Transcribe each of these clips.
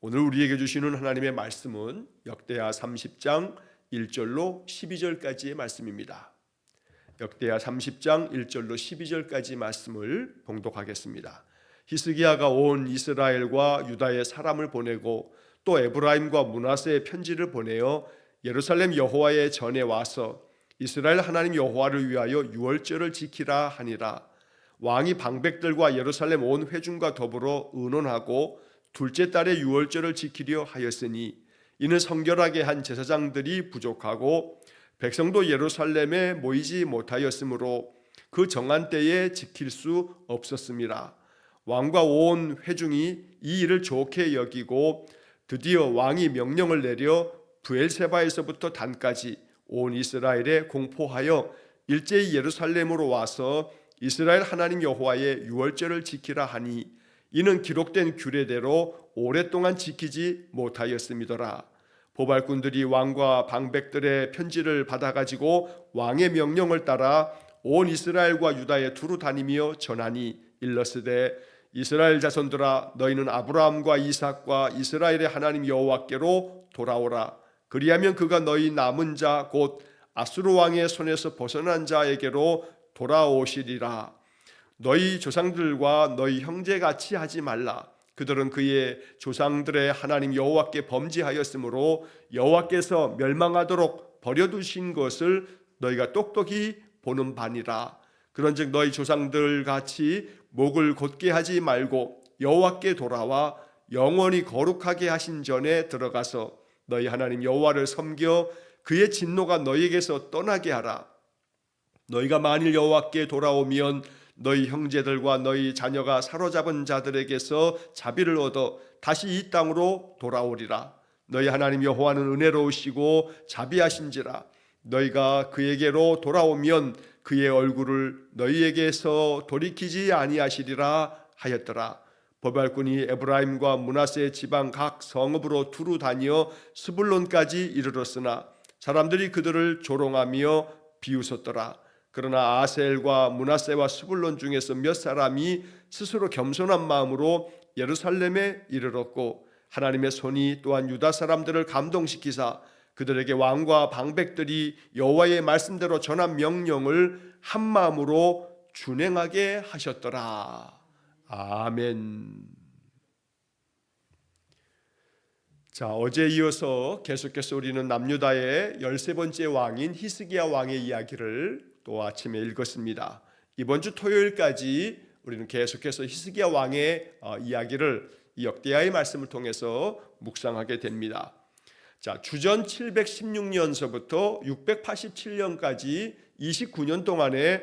오늘 우리에게 주시는 하나님의 말씀은 역대하 30장 1절로 12절까지의 말씀입니다. 역대하 30장 1절로 12절까지 말씀을 봉독하겠습니다. 히스기야가 온 이스라엘과 유다의 사람을 보내고 또 에브라임과 므낫세의 편지를 보내어 예루살렘 여호와의 전에 와서 이스라엘 하나님 여호와를 위하여 유월절을 지키라 하니라. 왕이 방백들과 예루살렘 온 회중과 더불어 의논하고 둘째 달에 유월절을 지키려 하였으니 이는 성결하게 한 제사장들이 부족하고 백성도 예루살렘에 모이지 못하였으므로 그 정한 때에 지킬 수 없었습니다. 왕과 온 회중이 이 일을 좋게 여기고 드디어 왕이 명령을 내려 브엘세바에서부터 단까지 온 이스라엘에 공포하여 일제히 예루살렘으로 와서 이스라엘 하나님 여호와의 유월절을 지키라 하니 이는 기록된 규례대로 오랫동안 지키지 못하였음이더라. 보발꾼들이 왕과 방백들의 편지를 받아가지고 왕의 명령을 따라 온 이스라엘과 유다에 두루 다니며 전하니 일러스되 이스라엘 자손들아 너희는 아브라함과 이삭과 이스라엘의 하나님 여호와께로 돌아오라. 그리하면 그가 너희 남은 자 곧 아수르 왕의 손에서 벗어난 자에게로 돌아오시리라. 너희 조상들과 너희 형제같이 하지 말라. 그들은 그의 조상들의 하나님 여호와께 범죄하였으므로 여호와께서 멸망하도록 버려두신 것을 너희가 똑똑히 보는 바니라. 그런즉 너희 조상들 같이 목을 곧게 하지 말고 여호와께 돌아와 영원히 거룩하게 하신 전에 들어가서 너희 하나님 여호와를 섬겨 그의 진노가 너희에게서 떠나게 하라. 너희가 만일 여호와께 돌아오면 너희 형제들과 너희 자녀가 사로잡은 자들에게서 자비를 얻어 다시 이 땅으로 돌아오리라. 너희 하나님 여호와는 은혜로우시고 자비하신지라. 너희가 그에게로 돌아오면 그의 얼굴을 너희에게서 돌이키지 아니하시리라 하였더라. 보발꾼이 에브라임과 므낫세 지방 각 성읍으로 두루 다니어 스불론까지 이르렀으나 사람들이 그들을 조롱하며 비웃었더라. 그러나 아셀과 므낫세와 스불론 중에서 몇 사람이 스스로 겸손한 마음으로 예루살렘에 이르렀고 하나님의 손이 또한 유다 사람들을 감동시키사 그들에게 왕과 방백들이 여호와의 말씀대로 전한 명령을 한 마음으로 준행하게 하셨더라. 아멘. 자, 어제 이어서 계속해서 우리는 남유다의 13번째 왕인 히스기야 왕의 이야기를 또 아침에 읽었습니다. 이번 주 토요일까지 우리는 계속해서 히스기야 왕의 이야기를 이 역대하의 말씀을 통해서 묵상하게 됩니다. 자, 주전 716년서부터 687년까지 29년 동안에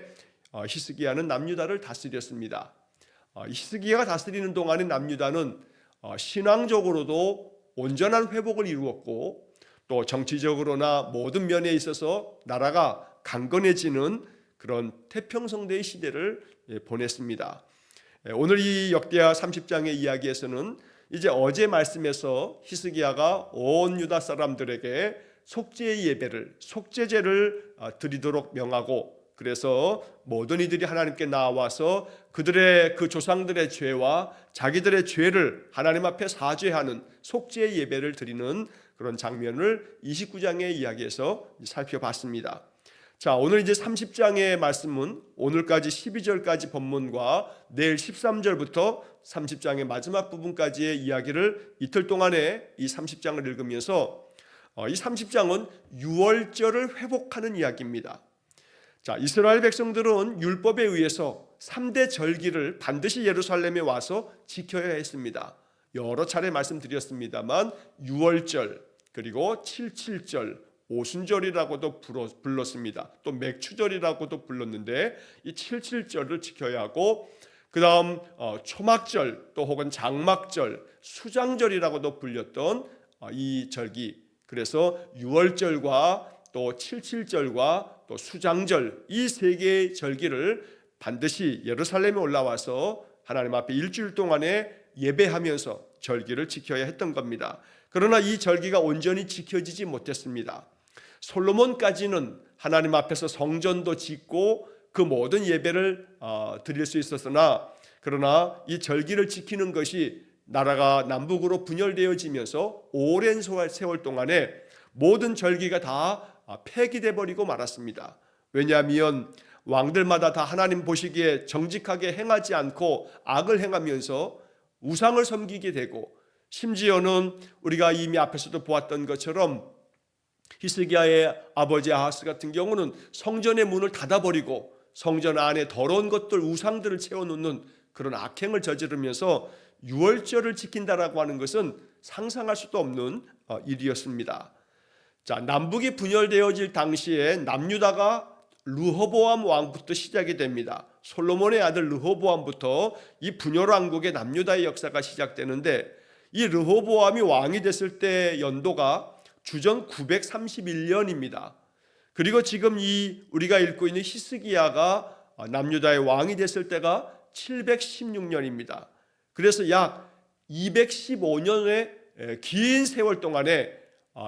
히스기야는 남유다를 다스렸습니다. 히스기야가 다스리는 동안에 남유다는 신앙적으로도 온전한 회복을 이루었고 또 정치적으로나 모든 면에 있어서 나라가 강건해지는 그런 태평성대의 시대를 보냈습니다. 오늘 이 역대하 30장의 이야기에서는 이제 어제 말씀에서 히스기야가 온 유다 사람들에게 속죄의 예배를, 속죄제를 드리도록 명하고 그래서 모든 이들이 하나님께 나와서 그들의 그 조상들의 죄와 자기들의 죄를 하나님 앞에 사죄하는 속죄의 예배를 드리는 그런 장면을 29장의 이야기에서 살펴봤습니다. 자, 오늘 이제 30장의 말씀은 오늘까지 12절까지 본문과 내일 13절부터 30장의 마지막 부분까지의 이야기를 이틀 동안에 이 30장을 읽으면서 이 30장은 유월절을 회복하는 이야기입니다. 자, 이스라엘 백성들은 율법에 의해서 3대 절기를 반드시 예루살렘에 와서 지켜야 했습니다. 여러 차례 말씀드렸습니다만 유월절 그리고 칠칠절 오순절이라고도 불렀습니다. 또 맥추절이라고도 불렀는데 이 칠칠절을 지켜야 하고 그 다음 초막절 또 혹은 장막절 수장절이라고도 불렸던 이 절기 그래서 유월절과 또 칠칠절과 또 수장절 이 세 개의 절기를 반드시 예루살렘에 올라와서 하나님 앞에 일주일 동안에 예배하면서 절기를 지켜야 했던 겁니다. 그러나 이 절기가 온전히 지켜지지 못했습니다. 솔로몬까지는 하나님 앞에서 성전도 짓고 그 모든 예배를 드릴 수 있었으나 그러나 이 절기를 지키는 것이 나라가 남북으로 분열되어지면서 오랜 세월 동안에 모든 절기가 다 폐기돼 버리고 말았습니다. 왜냐하면 왕들마다 다 하나님 보시기에 정직하게 행하지 않고 악을 행하면서 우상을 섬기게 되고, 심지어는 우리가 이미 앞에서도 보았던 것처럼 히스기야의 아버지 아하스 같은 경우는 성전의 문을 닫아버리고 성전 안에 더러운 것들, 우상들을 채워놓는 그런 악행을 저지르면서 유월절을 지킨다라고 하는 것은 상상할 수도 없는 일이었습니다. 자, 남북이 분열되어질 당시에 남유다가 르호보암 왕부터 시작이 됩니다. 솔로몬의 아들 르호보암부터 이 분열왕국의 남유다의 역사가 시작되는데, 이 르호보암이 왕이 됐을 때 연도가 주전 931년입니다. 그리고 지금 이 우리가 읽고 있는 히스기야가 남유다의 왕이 됐을 때가 716년입니다. 그래서 약 215년의 긴 세월 동안에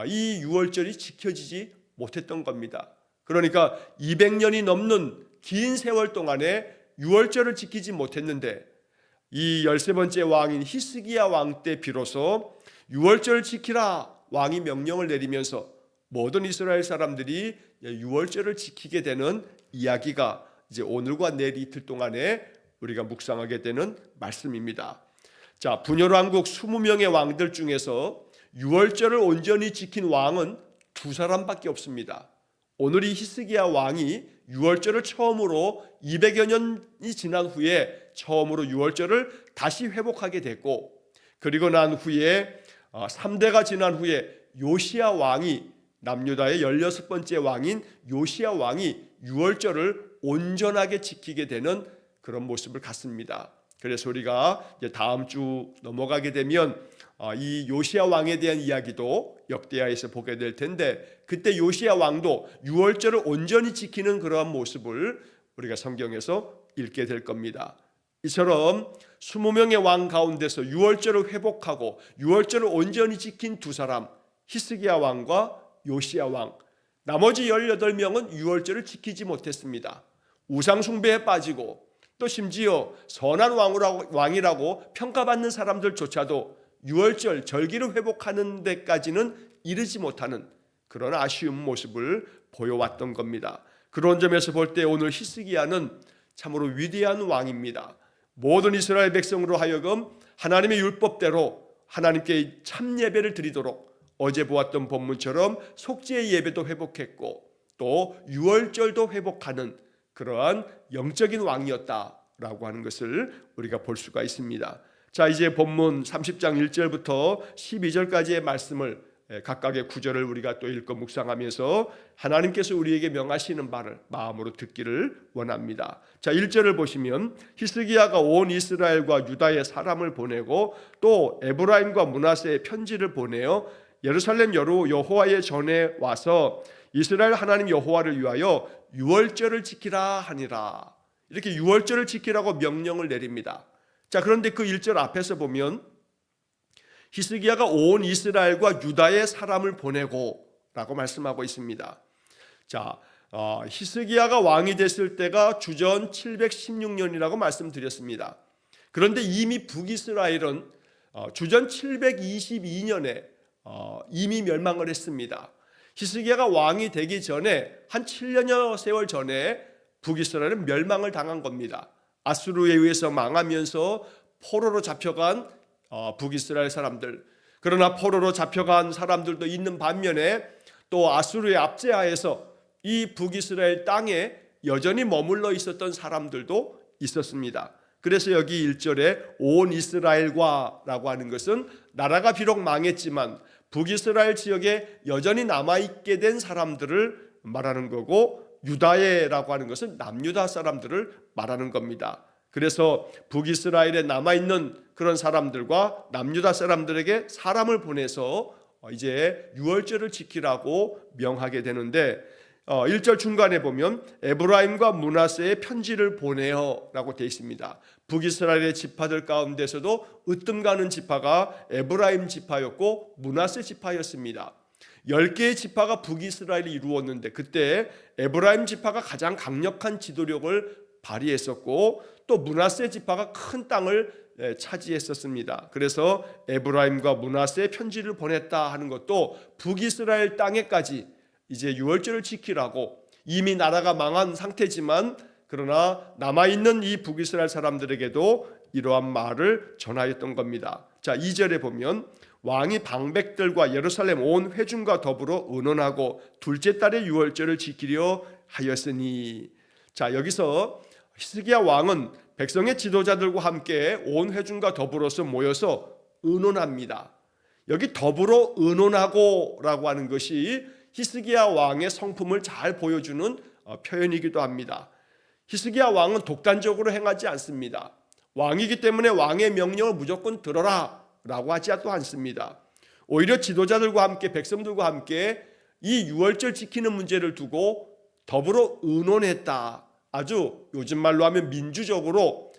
이 유월절이 지켜지지 못했던 겁니다. 그러니까 200년이 넘는 긴 세월 동안에 유월절을 지키지 못했는데, 이 13번째 왕인 히스기야 왕 때 비로소 유월절을 지키라 왕이 명령을 내리면서 모든 이스라엘 사람들이 유월절을 지키게 되는 이야기가 이제 오늘과 내일 이틀 동안에 우리가 묵상하게 되는 말씀입니다. 자, 분열왕국 20명의 왕들 중에서 유월절을 온전히 지킨 왕은 두 사람밖에 없습니다. 오늘 이 히스기야 왕이 유월절을 처음으로 200여 년이 지난 후에 처음으로 유월절을 다시 회복하게 됐고, 그리고 난 후에 3대가 지난 후에 요시야 왕이, 남유다의 16번째 왕인 요시야 왕이 유월절을 온전하게 지키게 되는 그런 모습을 갖습니다. 그래서 우리가 이제 다음 주 넘어가게 되면 이 요시야 왕에 대한 이야기도 역대하에서 보게 될 텐데, 그때 요시야 왕도 유월절을 온전히 지키는 그러한 모습을 우리가 성경에서 읽게 될 겁니다. 이처럼 20명의 왕 가운데서 유월절을 회복하고 유월절을 온전히 지킨 두 사람, 히스기야 왕과 요시야 왕, 나머지 18명은 유월절을 지키지 못했습니다. 우상 숭배에 빠지고, 또 심지어 선한 왕이라고 평가받는 사람들조차도 유월절 절기를 회복하는 데까지는 이르지 못하는 그런 아쉬운 모습을 보여왔던 겁니다. 그런 점에서 볼 때 오늘 히스기야는 참으로 위대한 왕입니다. 모든 이스라엘 백성으로 하여금 하나님의 율법대로 하나님께 참 예배를 드리도록 어제 보았던 본문처럼 속죄의 예배도 회복했고, 또 유월절도 회복하는 그러한 영적인 왕이었다라고 하는 것을 우리가 볼 수가 있습니다. 자, 이제 본문 30장 1절부터 12절까지의 말씀을 각각의 구절을 우리가 또 읽고 묵상하면서 하나님께서 우리에게 명하시는 바를 마음으로 듣기를 원합니다. 자, 1절을 보시면 히스기야가 온 이스라엘과 유다의 사람을 보내고 또 에브라임과 므낫세의 편지를 보내어 예루살렘 여호와의 전에 와서 이스라엘 하나님 여호와를 위하여 유월절을 지키라 하니라. 이렇게 유월절을 지키라고 명령을 내립니다. 자, 그런데 그 1절 앞에서 보면 히스기야가 온 이스라엘과 유다의 사람을 보내고 라고 말씀하고 있습니다. 자, 히스기야가 왕이 됐을 때가 주전 716년이라고 말씀드렸습니다. 그런데 이미 북이스라엘은 주전 722년에 이미 멸망을 했습니다. 히스기야가 왕이 되기 전에 한 7년여 세월 전에 북이스라엘은 멸망을 당한 겁니다. 아수르에 의해서 망하면서 포로로 잡혀간 북이스라엘 사람들, 그러나 포로로 잡혀간 사람들도 있는 반면에 또 아수르의 압제하에서 이 북이스라엘 땅에 여전히 머물러 있었던 사람들도 있었습니다. 그래서 여기 1절에 온 이스라엘과 라고 하는 것은 나라가 비록 망했지만 북이스라엘 지역에 여전히 남아있게 된 사람들을 말하는 거고, 유다에라고 하는 것은 남유다 사람들을 말하는 겁니다. 그래서 북이스라엘에 남아있는 그런 사람들과 남유다 사람들에게 사람을 보내서 이제 유월절을 지키라고 명하게 되는데, 1절 중간에 보면 에브라임과 므낫세의 편지를 보내어 라고 되어 있습니다. 북이스라엘의 지파들 가운데서도 으뜸가는 지파가 에브라임 지파였고 므낫세 지파였습니다. 10개의 지파가 북이스라엘을 이루었는데 그때 에브라임 지파가 가장 강력한 지도력을 발휘했었고, 또 므낫세 지파가 큰 땅을 차지했었습니다. 그래서 에브라임과 므낫세에 편지를 보냈다 하는 것도 북이스라엘 땅에까지 이제 유월절을 지키라고, 이미 나라가 망한 상태지만 그러나 남아있는 이 북이스라엘 사람들에게도 이러한 말을 전하였던 겁니다. 자, 2절에 보면 왕이 방백들과 예루살렘 온 회중과 더불어 의논하고 둘째 달의 유월절을 지키려 하였으니. 자, 여기서 히스기야 왕은 백성의 지도자들과 함께 온 회중과 더불어서 모여서 의논합니다. 여기 더불어 의논하고 라고 하는 것이 히스기야 왕의 성품을 잘 보여주는 표현이기도 합니다. 히스기야 왕은 독단적으로 행하지 않습니다. 왕이기 때문에 왕의 명령을 무조건 들어라 라고 하지 또 않습니다. 오히려 지도자들과 함께 백성들과 함께 이 유월절 지키는 문제를 두고 더불어 의논했다. 아주 요즘 말로 하면 민주적으로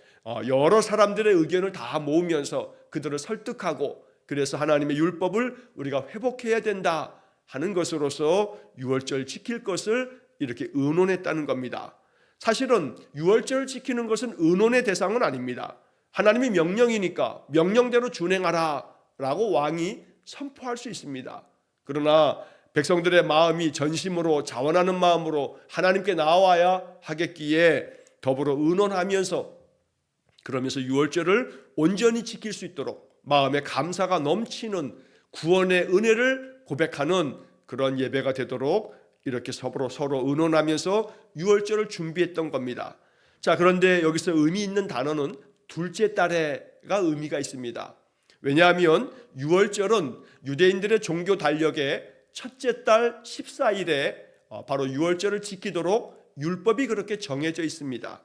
여러 사람들의 의견을 다 모으면서 그들을 설득하고, 그래서 하나님의 율법을 우리가 회복해야 된다 하는 것으로서 유월절 지킬 것을 이렇게 의논했다는 겁니다. 사실은 유월절을 지키는 것은 의논의 대상은 아닙니다. 하나님의 명령이니까 명령대로 준행하라 라고 왕이 선포할 수 있습니다. 그러나 백성들의 마음이 전심으로 자원하는 마음으로 하나님께 나와야 하겠기에 더불어 의논하면서, 그러면서 유월절을 온전히 지킬 수 있도록 마음에 감사가 넘치는 구원의 은혜를 고백하는 그런 예배가 되도록 이렇게 서로 의논하면서 유월절을 준비했던 겁니다. 자, 그런데 여기서 의미 있는 단어는 둘째 달에가 의미가 있습니다. 왜냐하면 유월절은 유대인들의 종교 달력에 첫째 달 14일에 바로 유월절을 지키도록 율법이 그렇게 정해져 있습니다.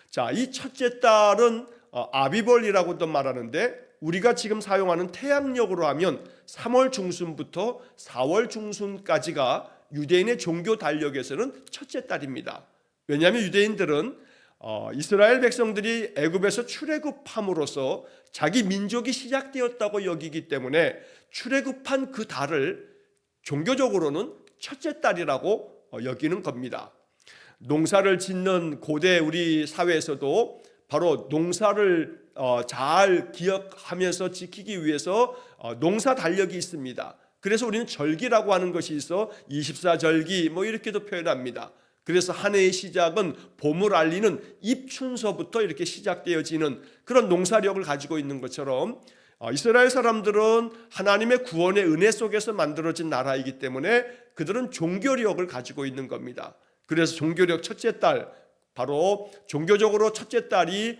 자, 이 첫째 달은 아비벌이라고도 말하는데 우리가 지금 사용하는 태양력으로 하면 3월 중순부터 4월 중순까지가 유대인의 종교 달력에서는 첫째 달입니다. 왜냐하면 유대인들은 이스라엘 백성들이 애굽에서 출애굽함으로써 자기 민족이 시작되었다고 여기기 때문에 출애굽한 그 달을 종교적으로는 첫째 달이라고 여기는 겁니다. 농사를 짓는 고대 우리 사회에서도 바로 농사를 잘 기억하면서 지키기 위해서 농사 달력이 있습니다. 그래서 우리는 절기라고 하는 것이 있어 24절기 뭐 이렇게도 표현합니다. 그래서 한 해의 시작은 봄을 알리는 입춘서부터 이렇게 시작되어지는 그런 농사력을 가지고 있는 것처럼 이스라엘 사람들은 하나님의 구원의 은혜 속에서 만들어진 나라이기 때문에 그들은 종교력을 가지고 있는 겁니다. 그래서 종교력 첫째 달, 바로 종교적으로 첫째 달이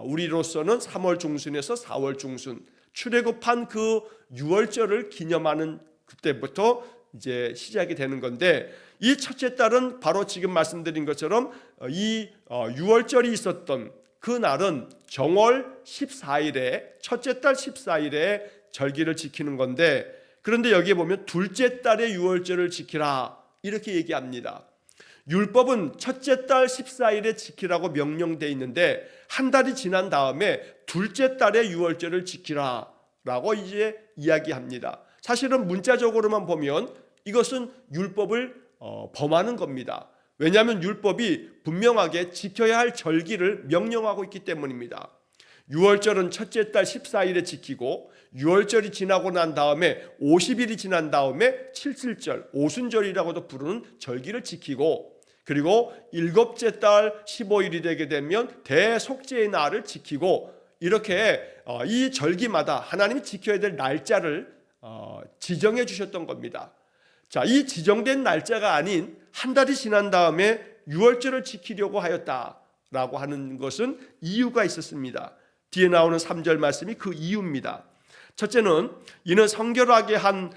우리로서는 3월 중순에서 4월 중순, 출애굽한 그 유월절을 기념하는 그때부터 이제 시작이 되는 건데, 이 첫째 달은 바로 지금 말씀드린 것처럼 이 유월절이 있었던 그 날은 정월 14일에 첫째 달 14일에 절기를 지키는 건데, 그런데 여기에 보면 둘째 달의 유월절을 지키라 이렇게 얘기합니다. 율법은 첫째 달 14일에 지키라고 명령되어 있는데 한 달이 지난 다음에 둘째 달의 유월절을 지키라 라고 이제 이야기합니다. 사실은 문자적으로만 보면 이것은 율법을 범하는 겁니다. 왜냐하면 율법이 분명하게 지켜야 할 절기를 명령하고 있기 때문입니다. 유월절은 첫째 달 14일에 지키고, 유월절이 지나고 난 다음에 50일이 지난 다음에 칠칠절, 오순절이라고도 부르는 절기를 지키고, 그리고 일곱째 달 15일이 되게 되면 대속죄의 날을 지키고, 이렇게 이 절기마다 하나님이 지켜야 될 날짜를 지정해 주셨던 겁니다. 자, 이 지정된 날짜가 아닌 한 달이 지난 다음에 유월절을 지키려고 하였다라고 하는 것은 이유가 있었습니다. 뒤에 나오는 3절 말씀이 그 이유입니다. 첫째는 이는 성결하게 한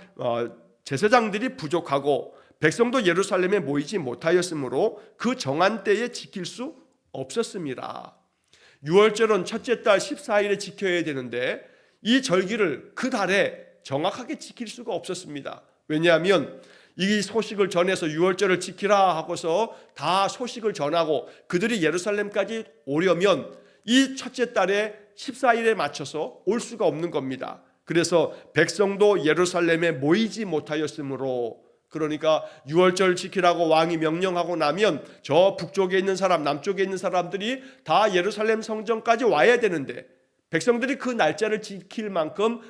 제사장들이 부족하고 백성도 예루살렘에 모이지 못하였으므로 그 정한 때에 지킬 수 없었습니다. 유월절은 첫째 달 14일에 지켜야 되는데 이 절기를 그 달에 정확하게 지킬 수가 없었습니다. 왜냐하면 이 소식을 전해서 유월절을 지키라 하고서 다 소식을 전하고 그들이 예루살렘까지 오려면 이 첫째 달에 14일에 맞춰서 올 수가 없는 겁니다. 그래서 백성도 예루살렘에 모이지 못하였으므로, 그러니까 유월절 지키라고 왕이 명령하고 나면 저 북쪽에 있는 사람, 남쪽에 있는 사람들이 다 예루살렘 성전까지 와야 되는데 백성들이 그 날짜를 지킬 만큼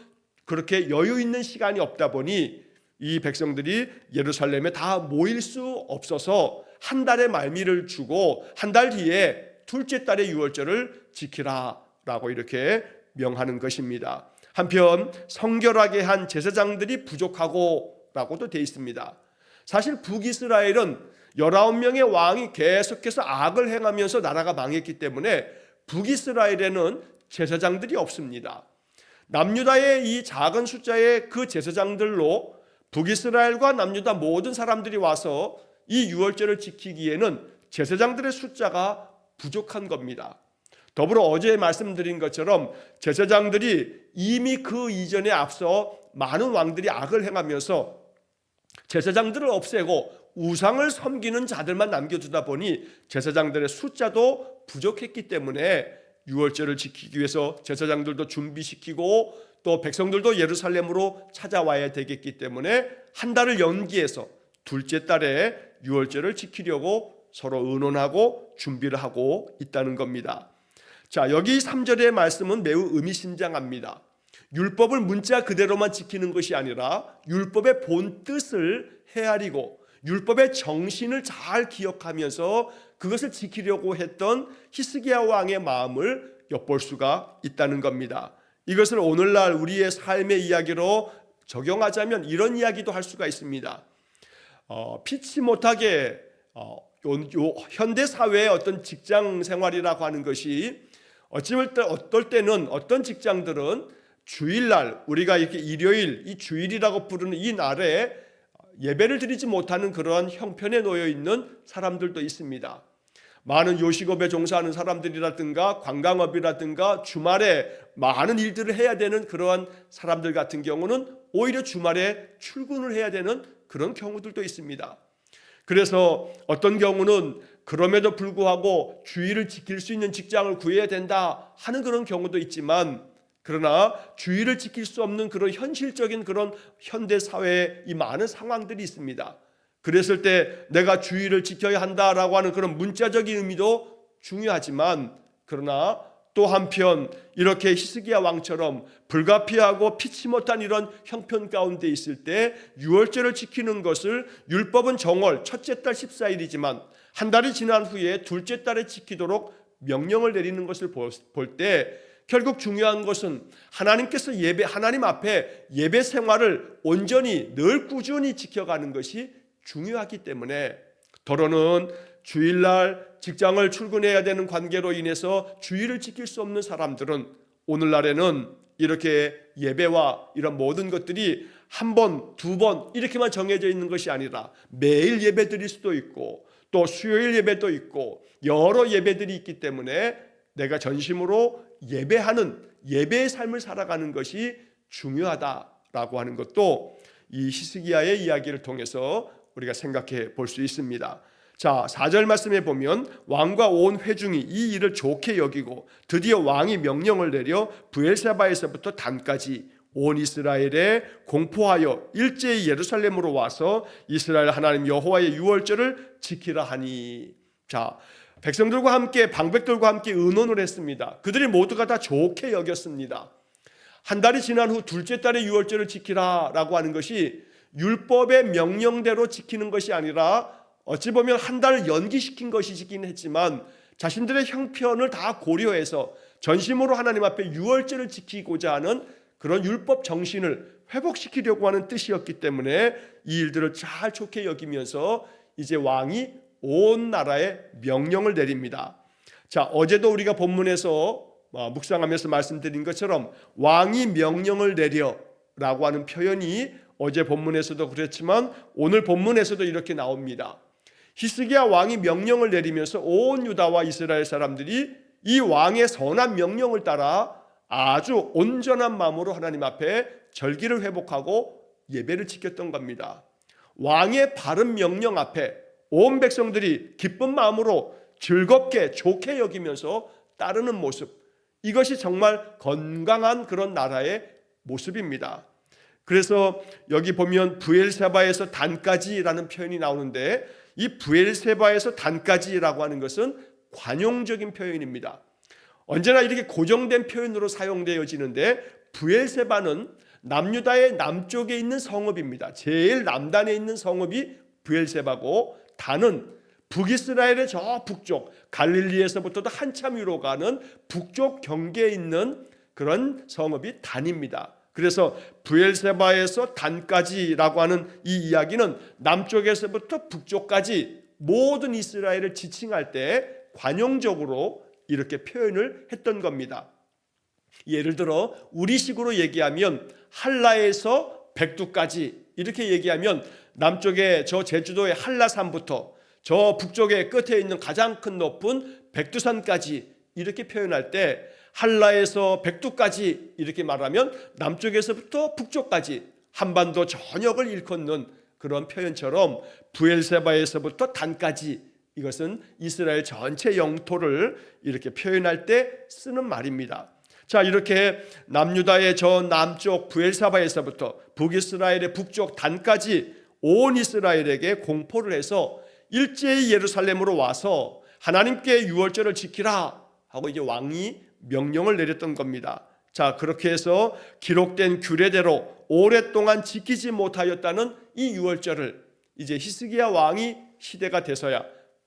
그렇게 여유 있는 시간이 없다 보니 이 백성들이 예루살렘에 다 모일 수 없어서 한 달의 말미를 주고 한 달 뒤에 둘째 달의 유월절을 지키라라고 이렇게 명하는 것입니다. 한편 성결하게 한 제사장들이 부족하고라고도 되어 있습니다. 사실 북이스라엘은 19명의 왕이 계속해서 악을 행하면서 나라가 망했기 때문에 북이스라엘에는 제사장들이 없습니다. 남유다의 이 작은 숫자의 그 제사장들로 북이스라엘과 남유다 모든 사람들이 와서 이 유월절을 지키기에는 제사장들의 숫자가 부족한 겁니다. 더불어 어제 말씀드린 것처럼 제사장들이 이미 그 이전에 앞서 많은 왕들이 악을 행하면서 제사장들을 없애고 우상을 섬기는 자들만 남겨두다 보니 제사장들의 숫자도 부족했기 때문에 유월절을 지키기 위해서 제사장들도 준비시키고 또 백성들도 예루살렘으로 찾아와야 되겠기 때문에 한 달을 연기해서 둘째 달에 유월절을 지키려고 서로 의논하고 준비를 하고 있다는 겁니다. 자, 여기 3절의 말씀은 매우 의미심장합니다. 율법을 문자 그대로만 지키는 것이 아니라 율법의 본 뜻을 헤아리고 율법의 정신을 잘 기억하면서 그것을 지키려고 했던 히스기야 왕의 마음을 엿볼 수가 있다는 겁니다. 이것을 오늘날 우리의 삶의 이야기로 적용하자면 이런 이야기도 할 수가 있습니다. 피치 못하게 현대 사회의 어떤 직장 생활이라고 하는 것이 어떨 때는 어떤 직장들은 주일날 우리가 이렇게 일요일 이 주일이라고 부르는 이 날에 예배를 드리지 못하는 그런 형편에 놓여 있는 사람들도 있습니다. 많은 요식업에 종사하는 사람들이라든가 관광업이라든가 주말에 많은 일들을 해야 되는 그러한 사람들 같은 경우는 오히려 주말에 출근을 해야 되는 그런 경우들도 있습니다. 그래서 어떤 경우는 그럼에도 불구하고 주일을 지킬 수 있는 직장을 구해야 된다 하는 그런 경우도 있지만, 그러나 주일을 지킬 수 없는 그런 현실적인 그런 현대 사회의 이 많은 상황들이 있습니다. 그랬을 때 내가 주일을 지켜야 한다라고 하는 그런 문자적인 의미도 중요하지만, 그러나 또 한편 이렇게 히스기야 왕처럼 불가피하고 피치 못한 이런 형편 가운데 있을 때 유월절을 지키는 것을 율법은 정월 첫째 달 14일이지만 한 달이 지난 후에 둘째 달에 지키도록 명령을 내리는 것을 볼 때 결국 중요한 것은 하나님께서 하나님 앞에 예배 생활을 온전히 늘 꾸준히 지켜가는 것이 중요하기 때문에, 더러는 주일날 직장을 출근해야 되는 관계로 인해서 주일을 지킬 수 없는 사람들은 오늘날에는 이렇게 예배와 이런 모든 것들이 한 번, 두 번 이렇게만 정해져 있는 것이 아니라 매일 예배 드릴 수도 있고 또 수요일 예배도 있고 여러 예배들이 있기 때문에 내가 전심으로 예배하는 예배의 삶을 살아가는 것이 중요하다라고 하는 것도 이 히스기야의 이야기를 통해서 우리가 생각해 볼 수 있습니다. 자, 4절 말씀에 보면 왕과 온 회중이 이 일을 좋게 여기고 드디어 왕이 명령을 내려 브엘세바에서부터 단까지 온 이스라엘에 공포하여 일제히 예루살렘으로 와서 이스라엘 하나님 여호와의 유월절을 지키라 하니. 자, 백성들과 함께 방백들과 함께 의논을 했습니다. 그들이 모두가 다 좋게 여겼습니다. 한 달이 지난 후 둘째 달의 유월절을 지키라라고 하는 것이 율법의 명령대로 지키는 것이 아니라 어찌 보면 한 달을 연기시킨 것이긴 했지만 자신들의 형편을 다 고려해서 전심으로 하나님 앞에 유월절을 지키고자 하는 그런 율법 정신을 회복시키려고 하는 뜻이었기 때문에 이 일들을 잘 좋게 여기면서 이제 왕이 온 나라에 명령을 내립니다. 자, 어제도 우리가 본문에서 묵상하면서 말씀드린 것처럼 왕이 명령을 내려라고 하는 표현이 어제 본문에서도 그랬지만 오늘 본문에서도 이렇게 나옵니다. 히스기야 왕이 명령을 내리면서 온 유다와 이스라엘 사람들이 이 왕의 선한 명령을 따라 아주 온전한 마음으로 하나님 앞에 절기를 회복하고 예배를 지켰던 겁니다. 왕의 바른 명령 앞에 온 백성들이 기쁜 마음으로 즐겁게 좋게 여기면서 따르는 모습, 이것이 정말 건강한 그런 나라의 모습입니다. 그래서 여기 보면 브엘세바에서 단까지라는 표현이 나오는데 이 브엘세바에서 단까지라고 하는 것은 관용적인 표현입니다. 언제나 이렇게 고정된 표현으로 사용되어지는데 브엘세바는 남유다의 남쪽에 있는 성읍입니다. 제일 남단에 있는 성읍이 브엘세바고 단은 북이스라엘의 저 북쪽 갈릴리에서부터도 한참 위로 가는 북쪽 경계에 있는 그런 성읍이 단입니다. 그래서 브엘세바에서 단까지라고 하는 이 이야기는 남쪽에서부터 북쪽까지 모든 이스라엘을 지칭할 때 관용적으로 이렇게 표현을 했던 겁니다. 예를 들어 우리식으로 얘기하면 한라에서 백두까지 이렇게 얘기하면 남쪽에 저 제주도의 한라산부터 저 북쪽의 끝에 있는 가장 큰 높은 백두산까지 이렇게 표현할 때 한라에서 백두까지 이렇게 말하면 남쪽에서부터 북쪽까지 한반도 전역을 일컫는 그런 표현처럼 브엘세바에서부터 단까지 이것은 이스라엘 전체 영토를 이렇게 표현할 때 쓰는 말입니다. 자, 이렇게 남유다의 저 남쪽 브엘세바에서부터 북이스라엘의 북쪽 단까지 온 이스라엘에게 공포를 해서 일제히 예루살렘으로 와서 하나님께 유월절을 지키라 하고 이제 왕이 명령을 내렸던 겁니다. 자, 그렇게 해서 기록된 규례대로 오랫동안 지키지 못하였다는 이 유월절을 이제 히스기야 왕이 시대가 돼서야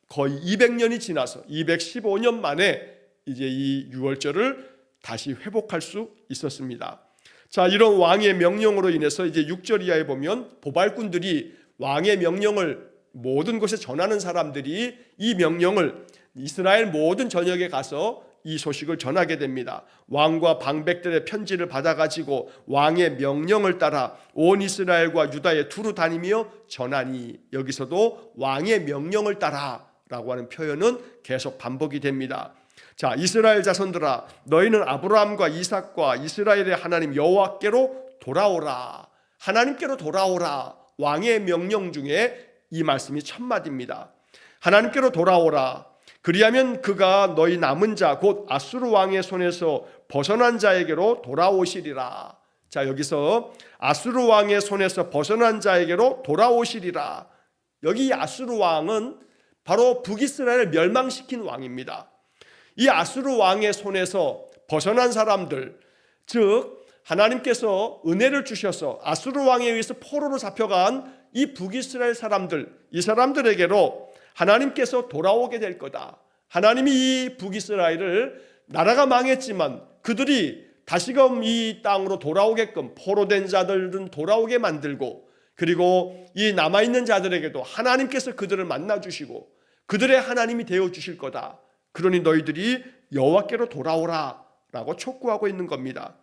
거의 200년이 지나서 215년 만에 이제 이 유월절을 다시 회복할 수 있었습니다. 자, 이런 왕의 명령으로 인해서 이제 6절 이하에 보면 보발꾼들이 왕의 명령을 모든 곳에 전하는 사람들이 이 명령을 이스라엘 모든 전역에 가서 이 소식을 전하게 됩니다. 왕과 방백들의 편지를 받아가지고 왕의 명령을 따라 온 이스라엘과 유다에 두루 다니며 전하니, 여기서도 왕의 명령을 따라 라고 하는 표현은 계속 반복이 됩니다. 자, 이스라엘 자손들아, 너희는 아브라함과 이삭과 이스라엘의 하나님 여호와께로 돌아오라. 하나님께로 돌아오라. 왕의 명령 중에 이 말씀이 첫 마디입니다. 하나님께로 돌아오라. 그리하면 그가 너희 남은 자 곧 아수르 왕의 손에서 벗어난 자에게로 돌아오시리라. 자, 여기서 아수르 왕의 손에서 벗어난 자에게로 돌아오시리라. 여기 아수르 왕은 바로 북이스라엘을 멸망시킨 왕입니다. 이 아수르 왕의 손에서 벗어난 사람들, 즉 하나님께서 은혜를 주셔서 아수르 왕에 의해서 포로로 잡혀간 이 북이스라엘 사람들, 이 사람들에게로 하나님께서 돌아오게 될 거다. 하나님이 이 북이스라엘을, 나라가 망했지만 그들이 다시금 이 땅으로 돌아오게끔 포로된 자들은 돌아오게 만들고, 그리고 이 남아있는 자들에게도 하나님께서 그들을 만나주시고 그들의 하나님이 되어주실 거다. 그러니 너희들이 여호와께로 돌아오라 라고 촉구하고 있는 겁니다.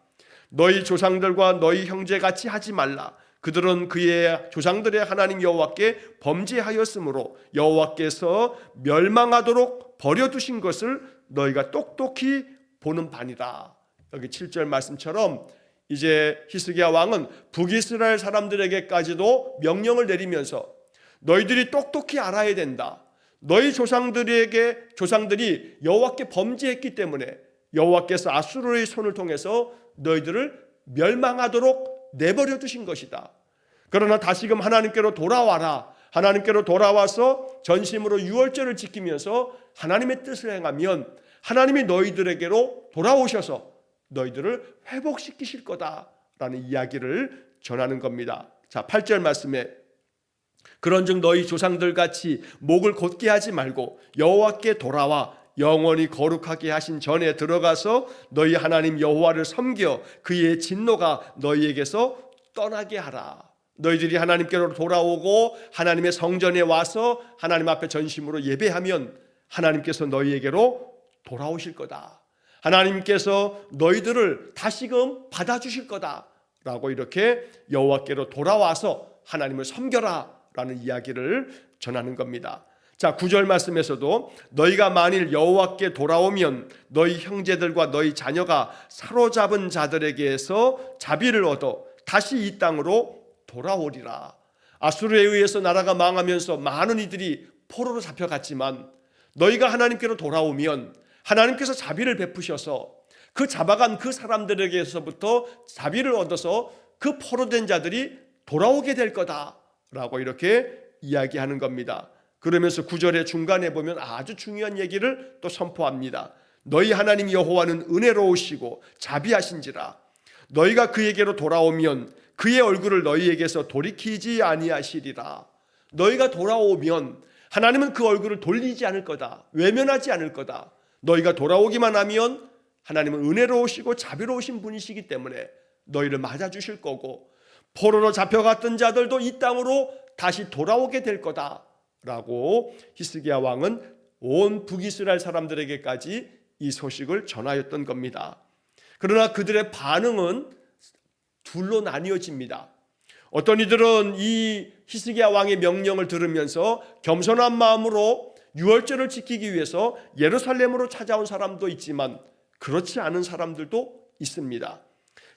너희 조상들과 너희 형제같이 하지 말라. 그들은 그의 조상들의 하나님 여호와께 범죄하였으므로 여호와께서 멸망하도록 버려두신 것을 너희가 똑똑히 보는 바니라. 여기 7절 말씀처럼 이제 히스기야 왕은 북이스라엘 사람들에게까지도 명령을 내리면서 너희들이 똑똑히 알아야 된다. 너희 조상들이 여호와께 범죄했기 때문에 여호와께서 아수르의 손을 통해서 너희들을 멸망하도록 내버려 두신 것이다. 그러나 다시금 하나님께로 돌아와라. 하나님께로 돌아와서 전심으로 유월절을 지키면서 하나님의 뜻을 행하면 하나님이 너희들에게로 돌아오셔서 너희들을 회복시키실 거다라는 이야기를 전하는 겁니다. 자, 8절 말씀에 그런즉 너희 조상들같이 목을 곧게 하지 말고 여호와께 돌아와 영원히 거룩하게 하신 전에 들어가서 너희 하나님 여호와를 섬겨 그의 진노가 너희에게서 떠나게 하라. 너희들이 하나님께로 돌아오고 하나님의 성전에 와서 하나님 앞에 전심으로 예배하면 하나님께서 너희에게로 돌아오실 거다. 하나님께서 너희들을 다시금 받아주실 거다 라고 이렇게 여호와께로 돌아와서 하나님을 섬겨라 라는 이야기를 전하는 겁니다. 자, 9절 말씀에서도 너희가 만일 여호와께 돌아오면 너희 형제들과 너희 자녀가 사로잡은 자들에게서 자비를 얻어 다시 이 땅으로 돌아오리라. 아수르에 의해서 나라가 망하면서 많은 이들이 포로로 잡혀갔지만 너희가 하나님께로 돌아오면 하나님께서 자비를 베푸셔서 그 잡아간 그 사람들에게서부터 자비를 얻어서 그 포로된 자들이 돌아오게 될 거다라고 이렇게 이야기하는 겁니다. 그러면서 9절의 중간에 보면 아주 중요한 얘기를 또 선포합니다. 너희 하나님 여호와는 은혜로우시고 자비하신지라. 너희가 그에게로 돌아오면 그의 얼굴을 너희에게서 돌이키지 아니하시리라. 너희가 돌아오면 하나님은 그 얼굴을 돌리지 않을 거다. 외면하지 않을 거다. 너희가 돌아오기만 하면 하나님은 은혜로우시고 자비로우신 분이시기 때문에 너희를 맞아주실 거고, 포로로 잡혀갔던 자들도 이 땅으로 다시 돌아오게 될 거다 라고 히스기야 왕은 온 북이스라엘 사람들에게까지 이 소식을 전하였던 겁니다. 그러나 그들의 반응은 둘로 나뉘어집니다. 어떤 이들은 이 히스기야 왕의 명령을 들으면서 겸손한 마음으로 유월절을 지키기 위해서 예루살렘으로 찾아온 사람도 있지만 그렇지 않은 사람들도 있습니다.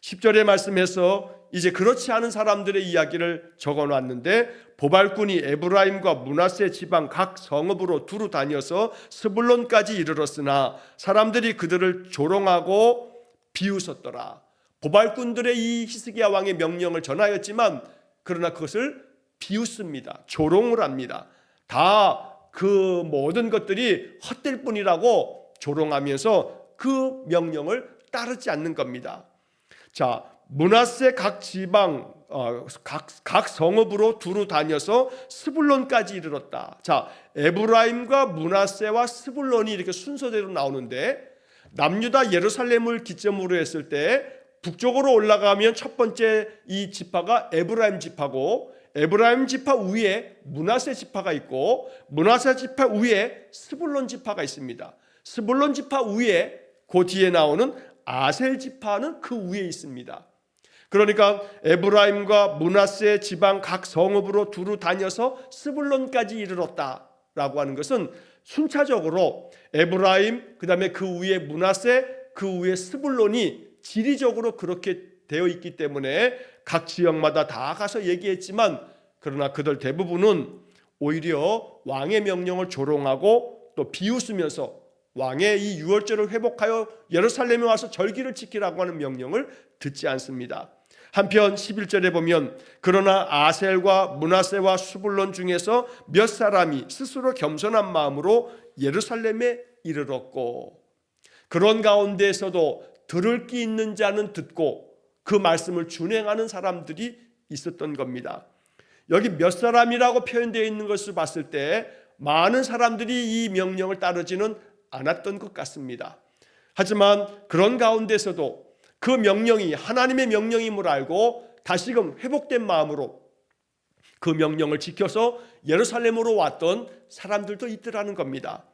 10절의 말씀에서 이제 그렇지 않은 사람들의 이야기를 적어놨는데, 보발꾼이 에브라임과 므낫세 지방 각 성읍으로 두루 다녀서 스불론까지 이르렀으나 사람들이 그들을 조롱하고 비웃었더라. 보발꾼들의 이 히스기야 왕의 명령을 전하였지만 그러나 그것을 비웃습니다. 조롱을 합니다. 다 그 모든 것들이 헛될 뿐이라고 조롱하면서 그 명령을 따르지 않는 겁니다. 자, 므낫세 각 지방 각 성읍으로 두루 다녀서 스불론까지 이르렀다. 자, 에브라임과 므낫세와 스불론이 이렇게 순서대로 나오는데, 남유다 예루살렘을 기점으로 했을 때 북쪽으로 올라가면 첫 번째 이 지파가 에브라임 지파고, 에브라임 지파 위에 므낫세 지파가 있고, 므낫세 지파 위에 스불론 지파가 있습니다. 스불론 지파 위에 그 뒤에 나오는 아셀 지파는 그 위에 있습니다. 그러니까 에브라임과 므낫세 지방 각 성읍으로 두루 다녀서 스불론까지 이르렀다라고 하는 것은 순차적으로 에브라임, 그 다음에 그 위에 므낫세, 그 위에 스불론이 지리적으로 그렇게 되어 있기 때문에 각 지역마다 다 가서 얘기했지만, 그러나 그들 대부분은 오히려 왕의 명령을 조롱하고 또 비웃으면서 왕의 이 유월절을 회복하여 예루살렘에 와서 절기를 지키라고 하는 명령을 듣지 않습니다. 한편 11절에 보면, 그러나 아셀과 므낫세와 스불론 중에서 몇 사람이 스스로 겸손한 마음으로 예루살렘에 이르렀고, 그런 가운데에서도 들을 귀 있는 자는 듣고 그 말씀을 준행하는 사람들이 있었던 겁니다. 여기 몇 사람이라고 표현되어 있는 것을 봤을 때 많은 사람들이 이 명령을 따르지는 않았던 것 같습니다. 하지만 그런 가운데서도 그 명령이 하나님의 명령임을 알고 다시금 회복된 마음으로 그 명령을 지켜서 예루살렘으로 왔던 사람들도 있더라는 겁니다.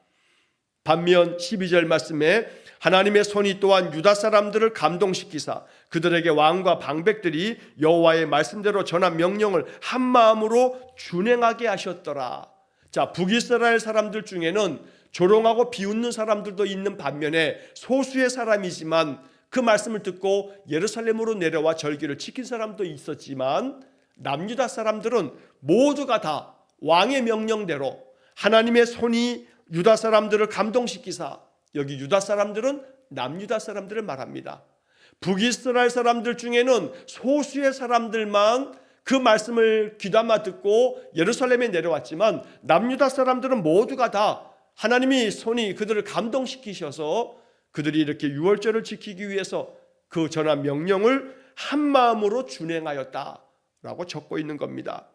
반면 12절 말씀에 하나님의 손이 또한 유다 사람들을 감동시키사 그들에게 왕과 방백들이 여호와의 말씀대로 전한 명령을 한 마음으로 준행하게 하셨더라. 자, 북이스라엘 사람들 중에는 조롱하고 비웃는 사람들도 있는 반면에 소수의 사람이지만 그 말씀을 듣고 예루살렘으로 내려와 절기를 지킨 사람도 있었지만, 남유다 사람들은 모두가 다 왕의 명령대로 하나님의 손이 유다 사람들을 감동시키사, 여기 유다 사람들은 남유다 사람들을 말합니다. 북이스라엘 사람들 중에는 소수의 사람들만 그 말씀을 귀담아 듣고 예루살렘에 내려왔지만, 남유다 사람들은 모두가 다 하나님이 손이 그들을 감동시키셔서 그들이 이렇게 유월절을 지키기 위해서 그 전한 명령을 한 마음으로 준행하였다라고 적고 있는 겁니다.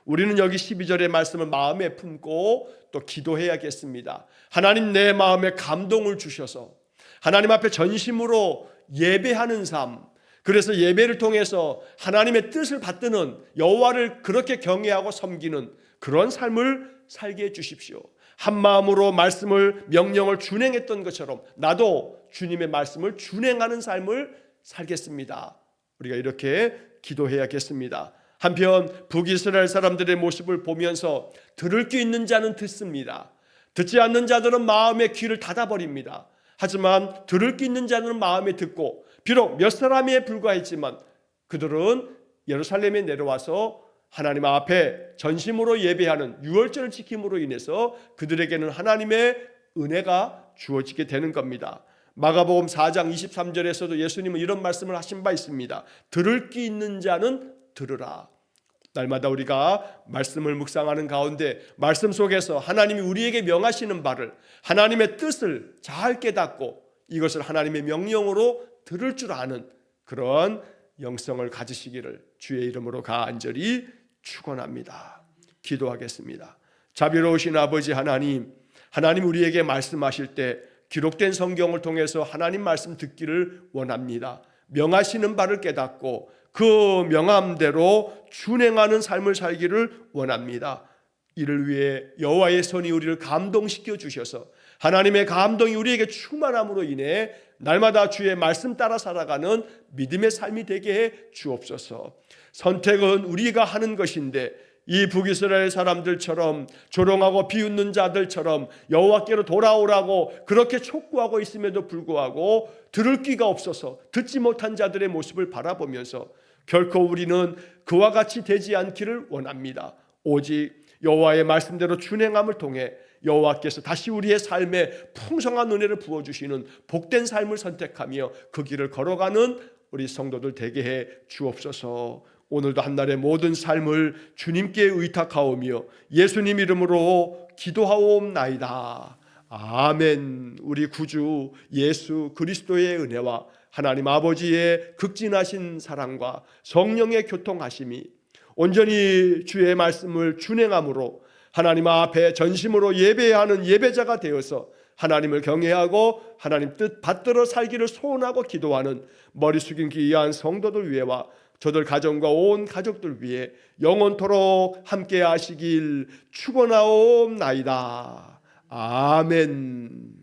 우리는 여기 12절의 말씀을 마음에 품고 또 기도해야겠습니다. 하나님, 내 마음에 감동을 주셔서 하나님 앞에 전심으로 예배하는 삶, 그래서 예배를 통해서 하나님의 뜻을 받드는, 여호와를 그렇게 경외하고 섬기는 그런 삶을 살게 해 주십시오. 한 마음으로 말씀을, 명령을 준행했던 것처럼 나도 주님의 말씀을 준행하는 삶을 살겠습니다. 우리가 이렇게 기도해야겠습니다. 한편 북이스라엘 사람들의 모습을 보면서 들을 귀 있는 자는 듣습니다. 듣지 않는 자들은 마음의 귀를 닫아버립니다. 하지만 들을 귀 있는 자는 마음에 듣고, 비록 몇 사람에 불과했지만 그들은 예루살렘에 내려와서 하나님 앞에 전심으로 예배하는 유월절을 지킴으로 인해서 그들에게는 하나님의 은혜가 주어지게 되는 겁니다. 마가복음 4장 23절에서도 예수님은 이런 말씀을 하신 바 있습니다. 들을 귀 있는 자는 들으라. 날마다 우리가 말씀을 묵상하는 가운데 말씀 속에서 하나님이 우리에게 명하시는 바를, 하나님의 뜻을 잘 깨닫고 이것을 하나님의 명령으로 들을 줄 아는 그런 영성을 가지시기를 주의 이름으로 간절히 축원합니다. 기도하겠습니다. 자비로우신 아버지 하나님, 하나님 우리에게 말씀하실 때 기록된 성경을 통해서 하나님 말씀 듣기를 원합니다. 명하시는 바를 깨닫고 그 명함대로 준행하는 삶을 살기를 원합니다. 이를 위해 여호와의 손이 우리를 감동시켜 주셔서 하나님의 감동이 우리에게 충만함으로 인해 날마다 주의 말씀 따라 살아가는 믿음의 삶이 되게 해 주옵소서. 선택은 우리가 하는 것인데 이 북이스라엘 사람들처럼 조롱하고 비웃는 자들처럼 여호와께로 돌아오라고 그렇게 촉구하고 있음에도 불구하고 들을 귀가 없어서 듣지 못한 자들의 모습을 바라보면서 결코 우리는 그와 같이 되지 않기를 원합니다. 오직 여호와의 말씀대로 준행함을 통해 여호와께서 다시 우리의 삶에 풍성한 은혜를 부어주시는 복된 삶을 선택하며 그 길을 걸어가는 우리 성도들 되게 해 주옵소서. 오늘도 한날의 모든 삶을 주님께 의탁하오며 예수님 이름으로 기도하옵나이다. 아멘. 우리 구주 예수 그리스도의 은혜와 하나님 아버지의 극진하신 사랑과 성령의 교통하심이 온전히 주의 말씀을 준행함으로 하나님 앞에 전심으로 예배하는 예배자가 되어서 하나님을 경외하고 하나님 뜻 받들어 살기를 소원하고 기도하는 머리 숙인 귀한 성도들 위해와 저들 가정과 온 가족들 위해 영원토록 함께 하시길 축원하옵나이다. 아멘.